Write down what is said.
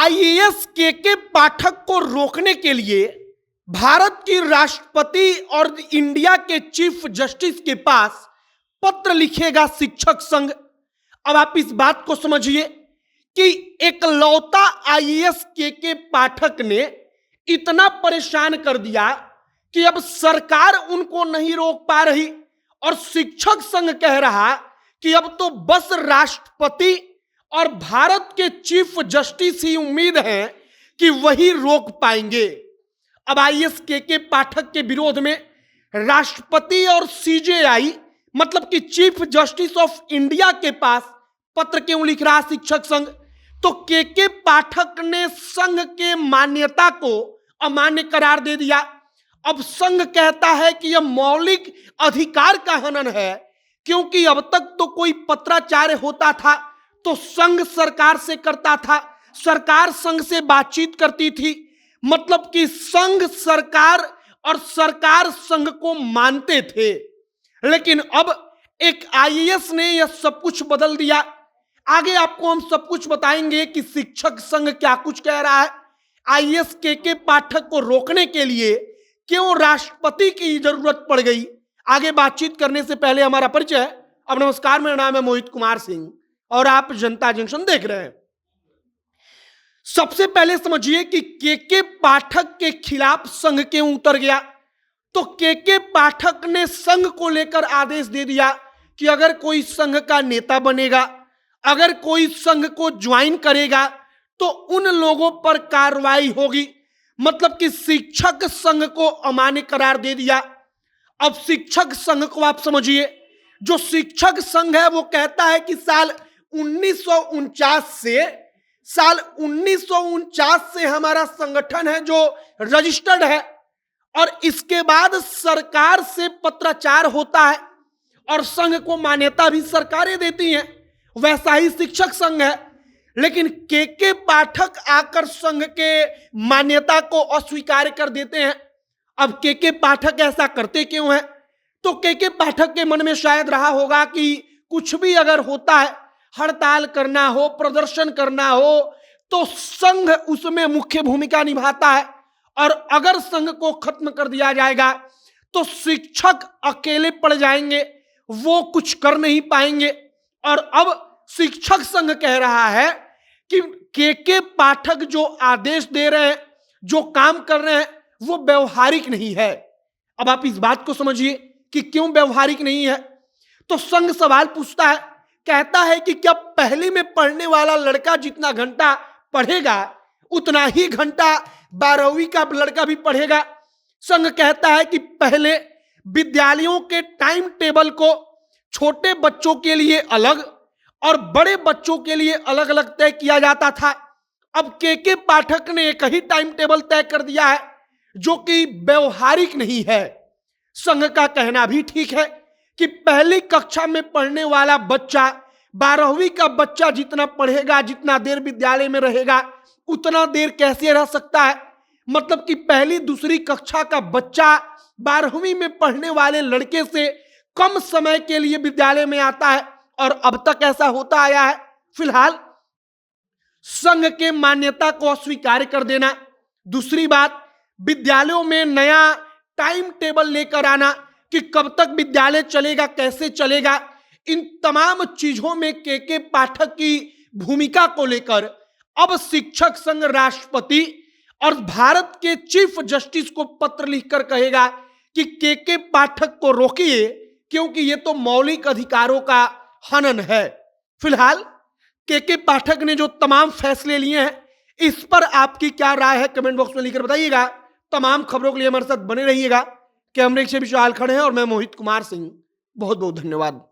IAS के पाठक को रोकने के लिए भारत की राष्ट्रपति और इंडिया के चीफ जस्टिस के पास पत्र लिखेगा शिक्षक संघ। अब आप इस बात को समझिए कि एकलौता आईएएस के पाठक ने इतना परेशान कर दिया कि अब सरकार उनको नहीं रोक पा रही और शिक्षक संघ कह रहा कि अब तो बस राष्ट्रपति और भारत के चीफ जस्टिस ही उम्मीद है कि वही रोक पाएंगे। अब आईएएस के पाठक के विरोध में राष्ट्रपति और सीजेआई मतलब कि चीफ जस्टिस ऑफ इंडिया के पास पत्र क्यों लिख रहा शिक्षक संघ? तो के पाठक ने संघ के मान्यता को अमान्य करार दे दिया। अब संघ कहता है कि यह मौलिक अधिकार का हनन है, क्योंकि अब तक तो कोई पत्राचार होता था तो संघ सरकार से करता था, सरकार संघ से बातचीत करती थी, मतलब कि संघ सरकार और सरकार संघ को मानते थे। लेकिन अब एक आईएएस ने यह सब कुछ बदल दिया। आगे आपको हम सब कुछ बताएंगे कि शिक्षक संघ क्या कुछ कह रहा है, आईएएस के पाठक को रोकने के लिए क्यों राष्ट्रपति की जरूरत पड़ गई। आगे बातचीत करने से पहले हमारा परिचय। अब नमस्कार, मेरा नाम है मोहित कुमार सिंह और आप जनता जंक्शन देख रहे हैं। सबसे पहले समझिए कि के पाठक के खिलाफ संघ क्यों उतर गया। तो के पाठक ने संघ को लेकर आदेश दे दिया कि अगर कोई संघ का नेता बनेगा, अगर कोई संघ को ज्वाइन करेगा तो उन लोगों पर कार्रवाई होगी। मतलब कि शिक्षक संघ को अमान्य करार दे दिया। अब शिक्षक संघ को आप समझिए, जो शिक्षक संघ है वो कहता है कि साल 1949 से हमारा संगठन है जो रजिस्टर्ड है और इसके बाद सरकार से पत्राचार होता है और संघ को मान्यता भी सरकारें देती हैं, वैसा ही शिक्षक संघ है। लेकिन के पाठक आकर संघ के मान्यता को अस्वीकार कर देते हैं। अब के पाठक ऐसा करते क्यों हैं? तो के पाठक के मन में शायद रहा होगा कि कुछ भी अगर होता है, हड़ताल करना हो, प्रदर्शन करना हो, तो संघ उसमें मुख्य भूमिका निभाता है और अगर संघ को खत्म कर दिया जाएगा तो शिक्षक अकेले पड़ जाएंगे, वो कुछ कर नहीं पाएंगे। और अब शिक्षक संघ कह रहा है कि के पाठक जो आदेश दे रहे हैं, जो काम कर रहे हैं, वो व्यवहारिक नहीं है। अब आप इस बात को समझिए कि क्यों व्यवहारिक नहीं है। तो संघ सवाल पूछता है, कहता है कि क्या पहली में पढ़ने वाला लड़का जितना घंटा पढ़ेगा उतना ही घंटा 12वीं का लड़का भी पढ़ेगा। संघ कहता है कि पहले विद्यालयों के टाइम टेबल को छोटे बच्चों के लिए अलग और बड़े बच्चों के लिए अलग अलग तय किया जाता था। अब के पाठक ने एक ही टाइम टेबल तय कर दिया है जो कि व्यवहारिक नहीं है। संघ का कहना भी ठीक है कि पहली कक्षा में पढ़ने वाला बच्चा 12वीं का बच्चा जितना पढ़ेगा, जितना देर विद्यालय में रहेगा, उतना देर कैसे रह सकता है। मतलब कि पहली दूसरी कक्षा का बच्चा 12वीं में पढ़ने वाले लड़के से कम समय के लिए विद्यालय में आता है और अब तक ऐसा होता आया है। फिलहाल संघ के मान्यता को अस्वीकार कर देना। दूसरी बात, विद्यालयों में नया टाइम टेबल लेकर आना कि कब तक विद्यालय चलेगा, कैसे चलेगा, इन तमाम चीजों में के पाठक की भूमिका को लेकर अब शिक्षक संघ राष्ट्रपति और भारत के चीफ जस्टिस को पत्र लिखकर कहेगा कि के पाठक को रोकिए, क्योंकि ये तो मौलिक अधिकारों का हनन है। फिलहाल के पाठक ने जो तमाम फैसले लिए हैं, इस पर आपकी क्या राय है कमेंट बॉक्स में लिखकर बताइएगा। तमाम खबरों के लिए हमारे साथ बने रहिएगा। कैमरे से विशाल खड़े हैं और मैं मोहित कुमार सिंह। बहुत बहुत धन्यवाद।